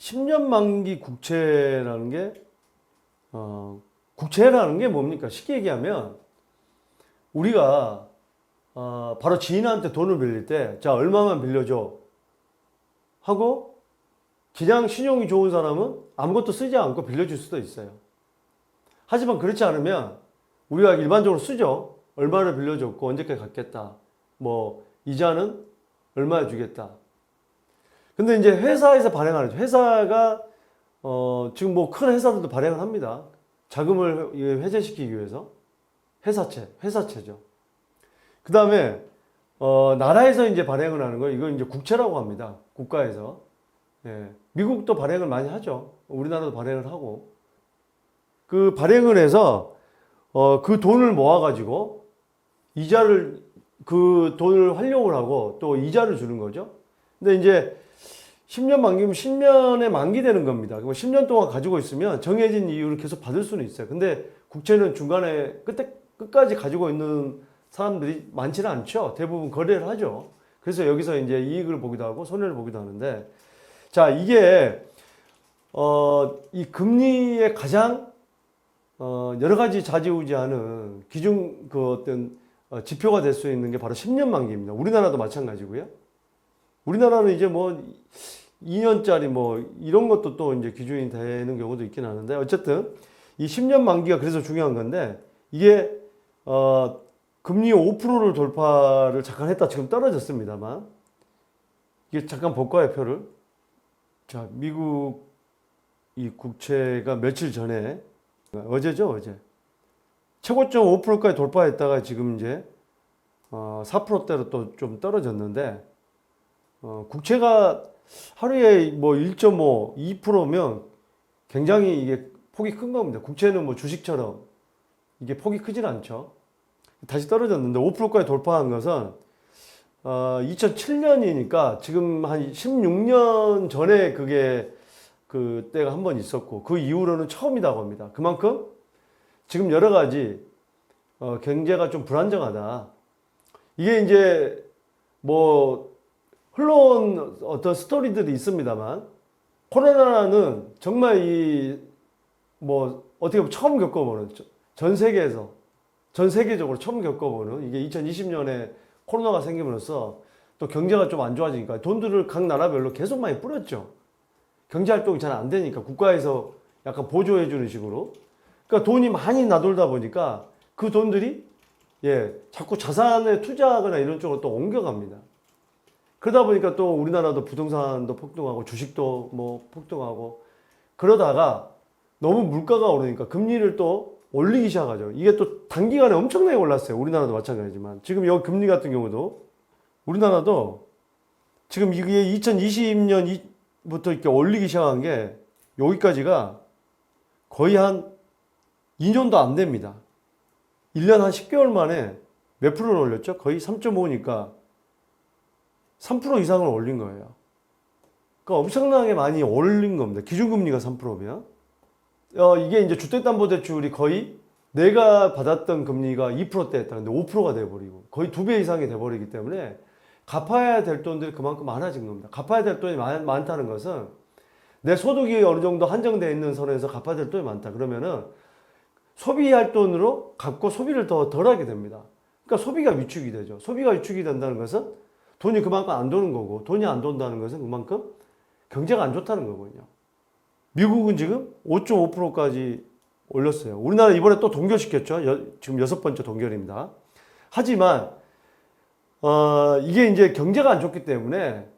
10년 만기 국채라는 게, 국채라는 게 뭡니까? 쉽게 얘기하면, 우리가, 바로 지인한테 돈을 빌릴 때, 자, 얼마만 빌려줘. 하고, 그냥 신용이 좋은 사람은 아무것도 쓰지 않고 빌려줄 수도 있어요. 하지만 그렇지 않으면, 우리가 일반적으로 쓰죠. 얼마를 빌려줬고, 언제까지 갚겠다. 뭐, 이자는 얼마에 주겠다. 근데 이제 회사에서 발행하는, 회사가, 지금 뭐 큰 회사들도 발행을 합니다. 자금을 회전시키기 위해서. 회사채죠. 그 다음에, 나라에서 이제 발행을 하는 거, 이거 이제 국채라고 합니다. 국가에서. 예. 미국도 발행을 많이 하죠. 우리나라도 발행을 하고. 그 발행을 해서, 그 돈을 모아가지고, 그 돈을 활용을 하고 또 이자를 주는 거죠. 근데 이제 10년 만기면 10년에 만기되는 겁니다. 그럼 10년 동안 가지고 있으면 정해진 이유를 계속 받을 수는 있어요. 근데 국채는 중간에 끝까지 가지고 있는 사람들이 많지는 않죠. 대부분 거래를 하죠. 그래서 여기서 이제 이익을 보기도 하고 손해를 보기도 하는데, 자, 이게 이 금리의 가장 여러 가지 좌지우지하는 기준 그 어떤 지표가 될 수 있는 게 바로 10년 만기입니다. 우리나라도 마찬가지고요. 우리나라는 이제 뭐 2년짜리 뭐 이런 것도 또 이제 기준이 되는 경우도 있긴 하는데, 어쨌든 이 10년 만기가 그래서 중요한 건데, 이게 금리 5%를 돌파를 잠깐 했다 지금 떨어졌습니다만, 이게 잠깐 볼까요, 표를? 자, 미국 이 국채가 며칠 전에, 어제죠, 어제. 최고점 5%까지 돌파했다가 지금 이제 4%대로 또 좀 떨어졌는데, 국채가 하루에 뭐 1.5, 2%면 굉장히 이게 폭이 큰 겁니다. 국채는 뭐 주식처럼 이게 폭이 크진 않죠. 다시 떨어졌는데 5%까지 돌파한 것은 2007년이니까 지금 한 16년 전에 그게 그때가 한 번 있었고, 그 이후로는 처음이라고 합니다. 그만큼 지금 여러 가지 경제가 좀 불안정하다. 이게 이제 뭐 흘러온 어떤 스토리들이 있습니다만, 코로나는 정말 이 뭐 어떻게 보면 처음 겪어보는, 전 세계적으로 처음 겪어보는, 이게 2020년에 코로나가 생기면서 또 경제가 좀 안 좋아지니까 돈들을 각 나라별로 계속 많이 뿌렸죠. 경제 활동이 잘 안 되니까 국가에서 약간 보조해 주는 식으로. 그러니까 돈이 많이 나돌다 보니까 그 돈들이 자꾸 자산에 투자하거나 이런 쪽으로 또 옮겨갑니다. 그러다 보니까 또 우리나라도 부동산도 폭등하고 주식도 뭐 폭등하고, 그러다가 너무 물가가 오르니까 금리를 또 올리기 시작하죠. 이게 또 단기간에 엄청나게 올랐어요. 우리나라도 마찬가지지만. 지금 여기 금리 같은 경우도 우리나라도 지금 이게 2020년부터 이렇게 올리기 시작한 게 여기까지가 거의 한 2년도 안 됩니다. 1년 한 10개월 만에 몇 프로를 올렸죠? 거의 3.5니까 3% 이상을 올린 거예요. 그러니까 엄청나게 많이 올린 겁니다. 기준금리가 3%면. 이게 이제 주택담보대출이 거의 내가 받았던 금리가 2%대였다는데 5%가 돼버리고 거의 2배 이상이 돼버리기 때문에 갚아야 될 돈들이 그만큼 많아진 겁니다. 갚아야 될 돈이 많다는 것은 내 소득이 어느 정도 한정되어 있는 선에서 갚아야 될 돈이 많다. 그러면은 소비할 돈으로 갚고 소비를 덜 하게 됩니다. 그러니까 소비가 위축이 되죠. 소비가 위축이 된다는 것은 돈이 그만큼 안 도는 거고, 돈이 안 돈다는 것은 그만큼 경제가 안 좋다는 거거든요. 미국은 지금 5.5%까지 올렸어요. 우리나라 이번에 또 동결시켰죠. 지금 6번째 동결입니다. 하지만 이게 이제 경제가 안 좋기 때문에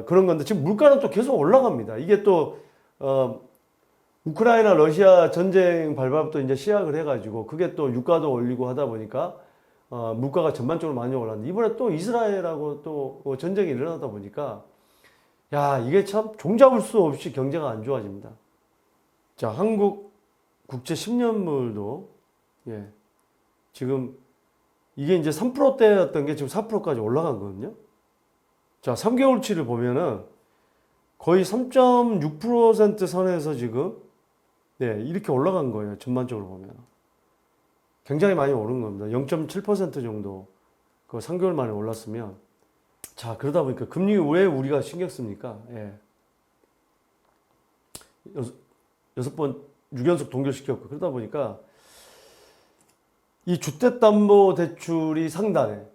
그런 건데, 지금 물가는 또 계속 올라갑니다. 이게 또 우크라이나 러시아 전쟁 발발부터 이제 시작을 해가지고 그게 또 유가도 올리고 하다 보니까 물가가 전반적으로 많이 올랐는데, 이번에 또 이스라엘하고 또 전쟁이 일어나다 보니까 이게 참 종잡을 수 없이 경제가 안 좋아집니다. 자, 한국 국채 10년물도 지금 이게 이제 3%대였던 게 지금 4%까지 올라간 거거든요. 자, 3개월치를 보면은 거의 3.6% 선에서 지금 이렇게 올라간 거예요. 전반적으로 보면 굉장히 많이 오른 겁니다. 0.7% 정도 그 3개월 만에 올랐으면, 자, 그러다 보니까 금리 왜 우리가 신경 씁니까? 여섯 번 6연속 동결시켰고 그러다 보니까 이 주택담보대출이 상단에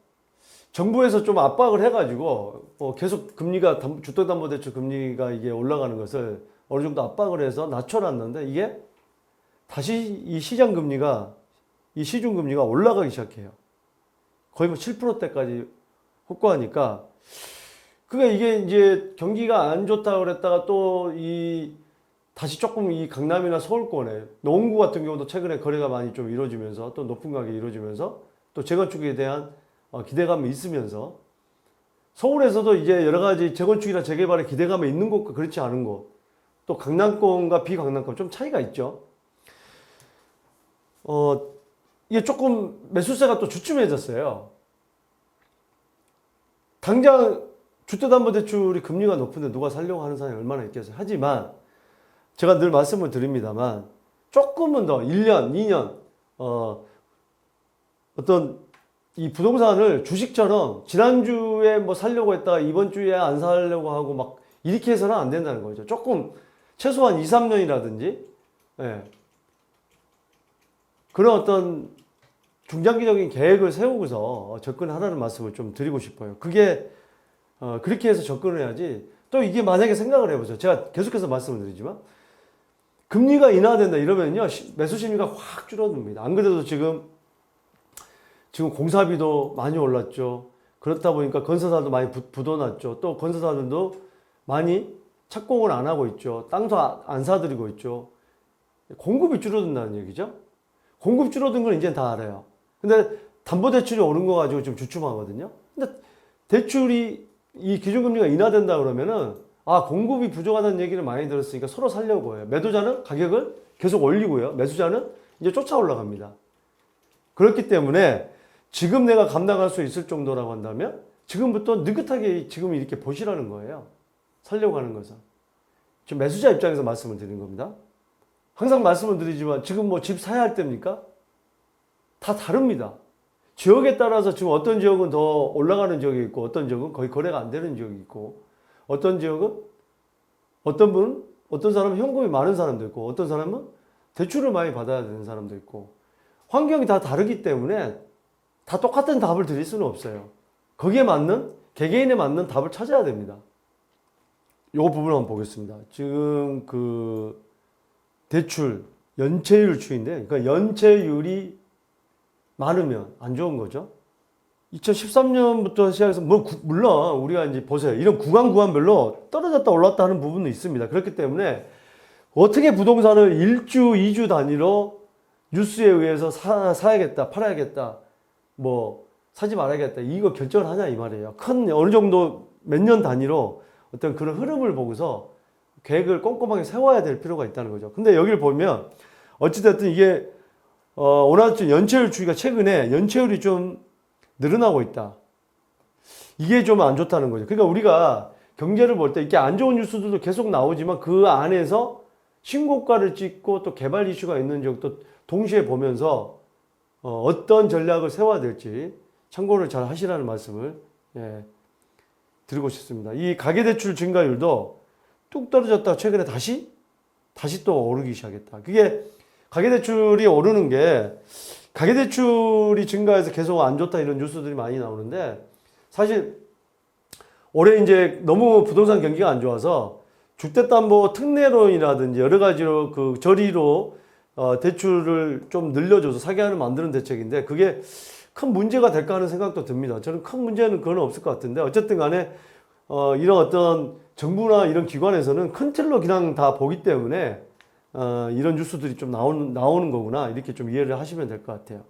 정부에서 좀 압박을 해가지고 계속 금리가 주택담보대출 금리가 이게 올라가는 것을 어느 정도 압박을 해서 낮춰놨는데 이게 다시 이 시장금리가 이 시중금리가 올라가기 시작해요. 거의 뭐 7%대까지 호가하니까 그러니까 이게 이제 경기가 안 좋다고 그랬다가 또 다시 조금 이 강남이나 서울권에 노원구 같은 경우도 최근에 거래가 많이 좀 이루어지면서 또 높은 가격이 이루어지면서 또 재건축에 대한 기대감이 있으면서 서울에서도 이제 여러 가지 재건축이나 재개발에 기대감이 있는 곳과 그렇지 않은 곳 또 강남권과 비강남권 좀 차이가 있죠. 이게 조금 매수세가 또 주춤해졌어요. 당장 주택담보대출이 금리가 높은데 누가 살려고 하는 사람이 얼마나 있겠어요. 하지만 제가 늘 말씀을 드립니다만 조금은 더 1년, 2년 어떤 이 부동산을 주식처럼 지난주에 뭐 살려고 했다가 이번 주에 안 살려고 하고 막 이렇게 해서는 안 된다는 거죠. 조금 최소한 2, 3년이라든지 예. 그런 어떤 중장기적인 계획을 세우고서 접근하라는 말씀을 좀 드리고 싶어요. 그게 그렇게 해서 접근을 해야지. 또 이게 만약에 생각을 해보세요. 제가 계속해서 말씀을 드리지만 금리가 인하된다 이러면요 매수 심리가 확 줄어듭니다. 안 그래도 지금 공사비도 많이 올랐죠. 그렇다 보니까 건설사도 많이 부도났죠. 또 건설사들도 많이 착공을 안 하고 있죠. 땅도 안 사들이고 있죠. 공급이 줄어든다는 얘기죠. 공급 줄어든 건 이제 다 알아요. 근데 담보대출이 오른 거 가지고 좀 주춤하거든요. 근데 대출이 이 기준금리가 인하된다 그러면은 공급이 부족하다는 얘기를 많이 들었으니까 서로 살려고 해요. 매도자는 가격을 계속 올리고요. 매수자는 이제 쫓아 올라갑니다. 그렇기 때문에 지금 내가 감당할 수 있을 정도라고 한다면 지금부터 느긋하게 지금 이렇게 보시라는 거예요. 살려고 하는 것은. 지금 매수자 입장에서 말씀을 드리는 겁니다. 항상 말씀을 드리지만 지금 뭐 집 사야 할 때입니까? 다 다릅니다. 지역에 따라서 지금 어떤 지역은 더 올라가는 지역이 있고 어떤 지역은 거의 거래가 안 되는 지역이 있고 어떤 지역은 어떤 사람은 현금이 많은 사람도 있고 어떤 사람은 대출을 많이 받아야 되는 사람도 있고 환경이 다 다르기 때문에 다 똑같은 답을 드릴 수는 없어요. 거기에 맞는 개개인에 맞는 답을 찾아야 됩니다. 이 부분을 한번 보겠습니다. 지금 그 대출 연체율 추인데 그러니까 연체율이 많으면 안 좋은 거죠. 2013년부터 시작해서 물론 우리가 이제 보세요. 이런 구간별로 떨어졌다 올랐다 하는 부분도 있습니다. 그렇기 때문에 어떻게 부동산을 1주, 2주 단위로 뉴스에 의해서 사야겠다, 팔아야겠다, 뭐 사지 말아야겠다 이거 결정을 하냐 이 말이에요. 큰 어느 정도 몇 년 단위로 어떤 그런 흐름을 보고서 계획을 꼼꼼하게 세워야 될 필요가 있다는 거죠. 근데 여기를 보면 어찌됐든 이게 원화주 연체율 추이가 최근에 연체율이 좀 늘어나고 있다. 이게 좀 안 좋다는 거죠. 그러니까 우리가 경제를 볼 때 이렇게 안 좋은 뉴스들도 계속 나오지만 그 안에서 신고가를 찍고 또 개발 이슈가 있는 지역도 동시에 보면서 어떤 전략을 세워야 될지 참고를 잘 하시라는 말씀을 드리고 싶습니다. 이 가계대출 증가율도 뚝 떨어졌다가 최근에 다시 또 오르기 시작했다. 그게 가계대출이 오르는 게 가계대출이 증가해서 계속 안 좋다 이런 뉴스들이 많이 나오는데 사실 올해 이제 너무 부동산 경기가 안 좋아서 주택담보 특례론이라든지 여러 가지로 그 저리로 대출을 좀 늘려줘서 사기한을 만드는 대책인데 그게 큰 문제가 될까 하는 생각도 듭니다. 저는 큰 문제는 그건 없을 것 같은데 어쨌든 간에 이런 어떤 정부나 이런 기관에서는 큰 틀로 그냥 다 보기 때문에 이런 뉴스들이 좀 나오는 거구나 이렇게 좀 이해를 하시면 될 것 같아요.